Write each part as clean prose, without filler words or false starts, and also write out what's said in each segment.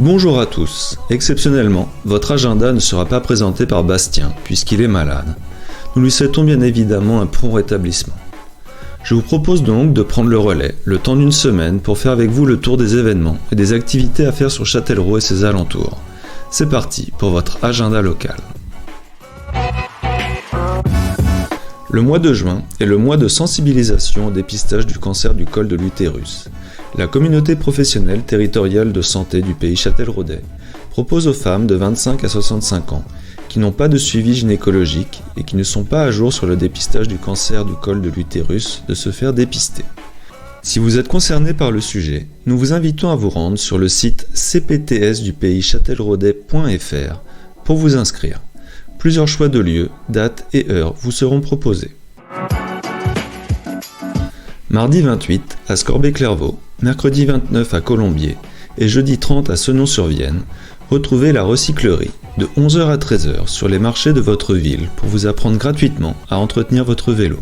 Bonjour à tous. Exceptionnellement, votre agenda ne sera pas présenté par Bastien, puisqu'il est malade. Nous lui souhaitons bien évidemment un prompt rétablissement. Je vous propose donc de prendre le relais, le temps d'une semaine, pour faire avec vous le tour des événements et des activités à faire sur Châtellerault et ses alentours. C'est parti pour votre agenda local. Le mois de juin est le mois de sensibilisation au dépistage du cancer du col de l'utérus. La communauté professionnelle territoriale de santé du pays châtelleraudais propose aux femmes de 25 à 65 ans qui n'ont pas de suivi gynécologique et qui ne sont pas à jour sur le dépistage du cancer du col de l'utérus de se faire dépister. Si vous êtes concerné par le sujet, nous vous invitons à vous rendre sur le site cpts-du-pays-châtelleraudais.fr pour vous inscrire. Plusieurs choix de lieux, dates et heures vous seront proposés. Mardi 28 à Scorbé-Clairvaux, mercredi 29 à Colombier et jeudi 30 à Senon-sur-Vienne, retrouvez la recyclerie de 11h à 13h sur les marchés de votre ville pour vous apprendre gratuitement à entretenir votre vélo.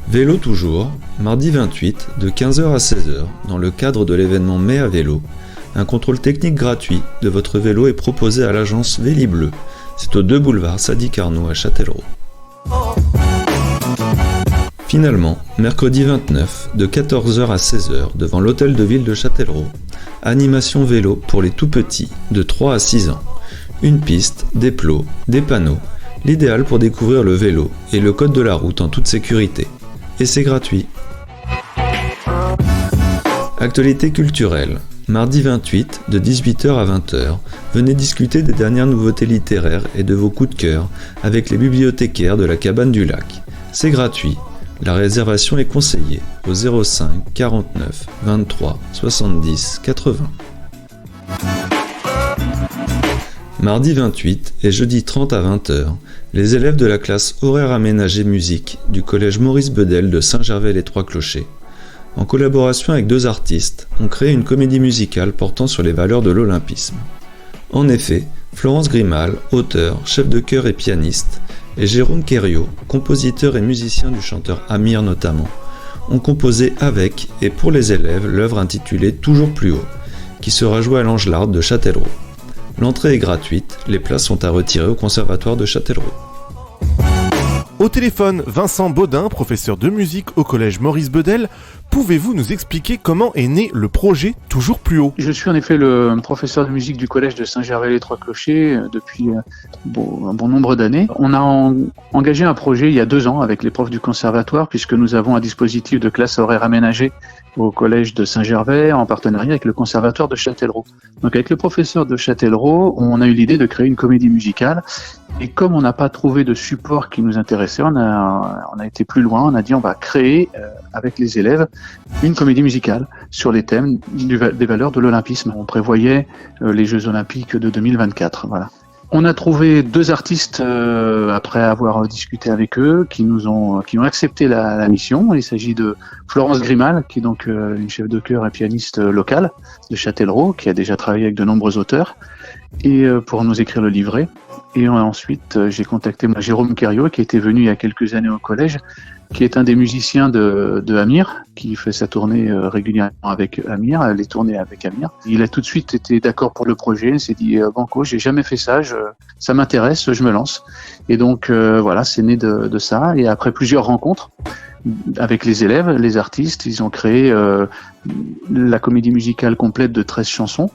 Vélo toujours, mardi 28 de 15h à 16h dans le cadre de l'événement Mai à vélo, un contrôle technique gratuit de votre vélo est proposé à l'agence Vélibleu. C'est au 2 boulevard Sadi Carnot à Châtellerault. Finalement, mercredi 29, de 14h à 16h, devant l'hôtel de ville de Châtellerault, animation vélo pour les tout-petits, de 3 à 6 ans. Une piste, des plots, des panneaux, l'idéal pour découvrir le vélo et le code de la route en toute sécurité. Et c'est gratuit. Actualité culturelle. Mardi 28, de 18h à 20h, venez discuter des dernières nouveautés littéraires et de vos coups de cœur avec les bibliothécaires de la Cabane du Lac. C'est gratuit. La réservation est conseillée au 05 49 23 70 80. Mardi 28 et jeudi 30 à 20h, les élèves de la classe horaire aménagée musique du collège Maurice Bedel de Saint-Gervais-les-Trois-Clochers, en collaboration avec 2 artistes, ont créé une comédie musicale portant sur les valeurs de l'olympisme. En effet, Florence Grimal, auteure, chef de chœur et pianiste, et Jérôme Quériot, compositeur et musicien du chanteur Amir notamment, ont composé avec et pour les élèves l'œuvre intitulée Toujours plus haut, qui sera jouée à l'Angelard de Châtellerault. L'entrée est gratuite, les places sont à retirer au conservatoire de Châtellerault. Au téléphone, Vincent Baudin, professeur de musique au collège Maurice Bedel. Pouvez-vous nous expliquer comment est né le projet Toujours plus haut ? Je suis en effet le professeur de musique du collège de Saint-Gervais-les-Trois-Clochers depuis un bon nombre d'années. On a engagé un projet il y a 2 ans avec les profs du conservatoire puisque nous avons un dispositif de classe horaire aménagée au collège de Saint-Gervais en partenariat avec le conservatoire de Châtellerault. Donc avec le professeur de Châtellerault, on a eu l'idée de créer une comédie musicale et comme on n'a pas trouvé de support qui nous intéressait, on a été plus loin, on a dit on va créer avec les élèves une comédie musicale sur les thèmes des valeurs de l'olympisme. On prévoyait les Jeux Olympiques de 2024. Voilà. On a trouvé 2 artistes après avoir discuté avec eux qui ont accepté la mission. Il s'agit de Florence Grimal, qui est donc une chef de chœur et pianiste locale de Châtellerault, qui a déjà travaillé avec de nombreux auteurs, et pour nous écrire le livret. Et ensuite, j'ai contacté Jérôme Quériot, qui était venu il y a quelques années au collège, qui est un des musiciens de Amir, qui fait sa tournée régulièrement avec Amir, les tournées avec Amir. Il a tout de suite été d'accord pour le projet, il s'est dit banco, j'ai jamais fait ça, ça m'intéresse, je me lance. Et donc voilà, c'est né de ça. Et après plusieurs rencontres avec les élèves, les artistes, ils ont créé la comédie musicale complète de 13 chansons,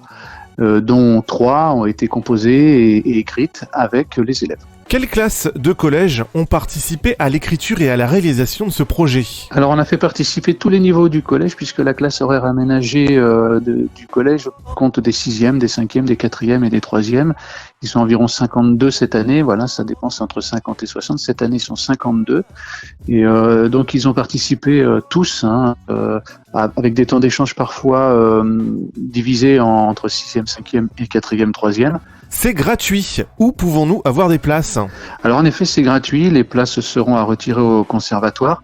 dont 3 ont été composées et écrites avec les élèves. Quelles classes de collège ont participé à l'écriture et à la réalisation de ce projet ? Alors on a fait participer tous les niveaux du collège puisque la classe horaire aménagée du collège compte des 6e, des 5e, des 4e et des 3e. Ils sont environ 52 cette année, voilà, ça dépense entre 50 et 60. Cette année, ils sont 52. Et donc ils ont participé tous, avec des temps d'échange parfois divisés entre 6e, 5e et 4e, 3e. C'est gratuit. Où pouvons-nous avoir des places ? Alors en effet, c'est gratuit. Les places seront à retirer au conservatoire.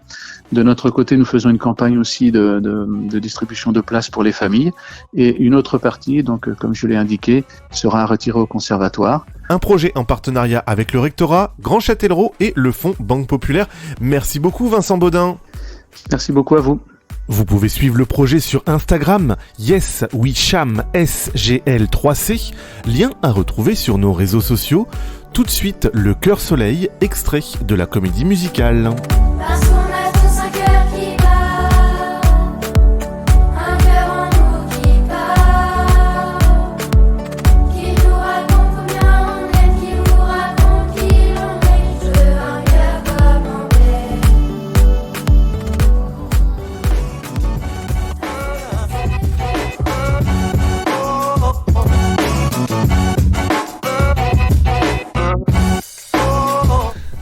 De notre côté, nous faisons une campagne aussi de distribution de places pour les familles. Et une autre partie, donc comme je l'ai indiqué, sera à retirer au conservatoire. Un projet en partenariat avec le rectorat, Grand Châtellerault et le Fonds Banque Populaire. Merci beaucoup Vincent Baudin. Merci beaucoup à vous. Vous pouvez suivre le projet sur Instagram, YesWeCham SGL3C, lien à retrouver sur nos réseaux sociaux. Tout de suite, le Cœur Soleil, extrait de la comédie musicale. Parce qu'on a tous un cœur qui bat, un cœur en nous qui bat, qui nous raconte combien on aime, qui vous raconte qui l'on est. Je veux un cœur comme on est.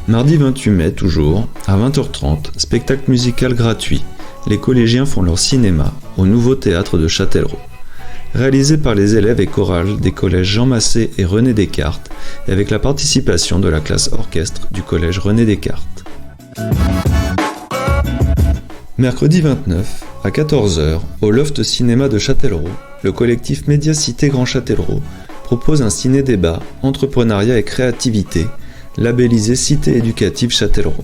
Mardi 28 mai, toujours, à 20h30, spectacle musical gratuit. Les collégiens font leur cinéma au nouveau théâtre de Châtellerault. Réalisé par les élèves et chorales des collèges Jean Massé et René Descartes, et avec la participation de la classe orchestre du collège René Descartes. Mercredi 29, à 14h, au Loft Cinéma de Châtellerault, le collectif Médiacité Grand Châtellerault propose un ciné-débat entrepreneuriat et créativité labellisé Cité éducative Châtellerault.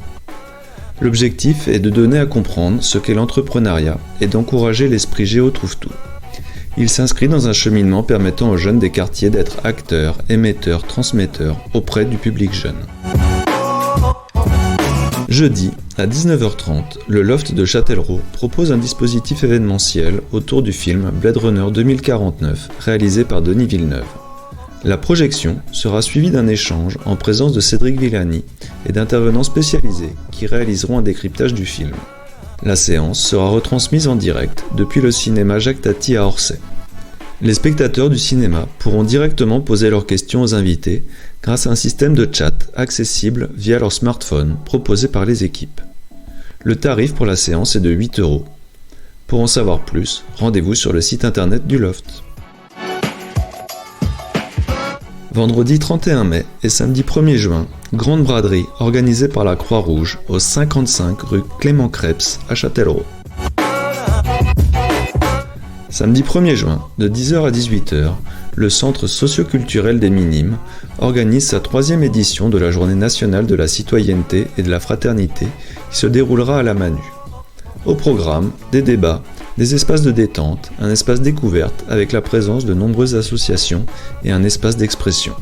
L'objectif est de donner à comprendre ce qu'est l'entrepreneuriat et d'encourager l'esprit géo-trouve-tout. Il s'inscrit dans un cheminement permettant aux jeunes des quartiers d'être acteurs, émetteurs, transmetteurs auprès du public jeune. Jeudi, à 19h30, le Loft de Châtellerault propose un dispositif événementiel autour du film Blade Runner 2049 réalisé par Denis Villeneuve. La projection sera suivie d'un échange en présence de Cédric Villani et d'intervenants spécialisés qui réaliseront un décryptage du film. La séance sera retransmise en direct depuis le cinéma Jacques Tati à Orsay. Les spectateurs du cinéma pourront directement poser leurs questions aux invités grâce à un système de chat accessible via leur smartphone proposé par les équipes. Le tarif pour la séance est de 8 €. Pour en savoir plus, rendez-vous sur le site internet du Loft. Vendredi 31 mai et samedi 1er juin, grande braderie organisée par la Croix-Rouge au 55 rue Clément Krebs à Châtellerault. Samedi 1er juin, de 10h à 18h, le Centre socioculturel des Minimes organise sa 3e édition de la Journée nationale de la citoyenneté et de la fraternité qui se déroulera à la Manu. Au programme, des débats, des espaces de détente, un espace découverte avec la présence de nombreuses associations et un espace d'expression.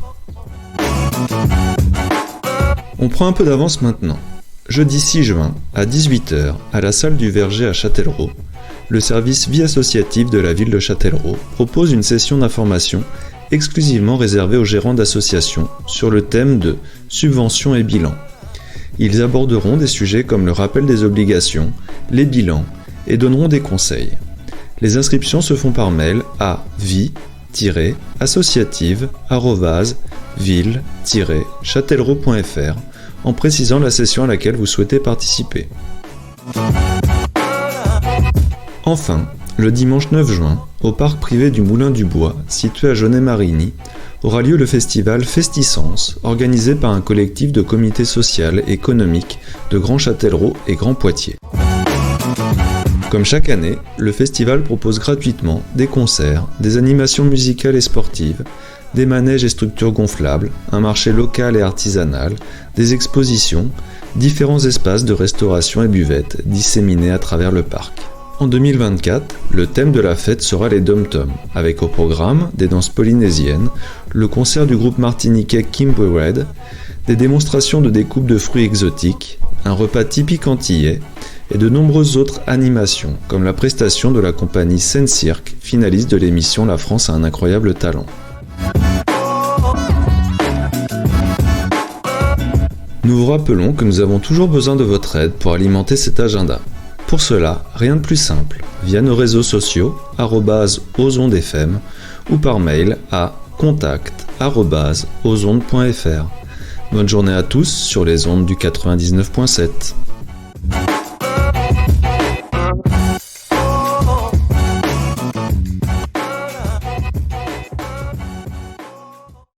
On prend un peu d'avance maintenant. Jeudi 6 juin, à 18h, à la salle du Verger à Châtellerault, le service vie associative de la ville de Châtellerault propose une session d'information exclusivement réservée aux gérants d'associations sur le thème de subventions et bilan. Ils aborderont des sujets comme le rappel des obligations, les bilans, et donneront des conseils. Les inscriptions se font par mail à vie-associative@ville-châtellerault.fr en précisant la session à laquelle vous souhaitez participer. Enfin, le dimanche 9 juin, au parc privé du Moulin du Bois, situé à Jaunet-Marigny, aura lieu le festival Festiscence, organisé par un collectif de comités social et économiques de Grand Châtellerault et Grand Poitiers. Comme chaque année, le festival propose gratuitement des concerts, des animations musicales et sportives, des manèges et structures gonflables, un marché local et artisanal, des expositions, différents espaces de restauration et buvettes disséminés à travers le parc. En 2024, le thème de la fête sera les dom-toms, avec au programme des danses polynésiennes, le concert du groupe martiniquais Kimber Red, des démonstrations de découpe de fruits exotiques, un repas typique antillais, et de nombreuses autres animations, comme la prestation de la compagnie Scène Cirque, finaliste de l'émission La France a un incroyable talent. Nous vous rappelons que nous avons toujours besoin de votre aide pour alimenter cet agenda. Pour cela, rien de plus simple, via nos réseaux sociaux, @osondefm, ou par mail à contact@osonde.fr. Bonne journée à tous sur les ondes du 99.7.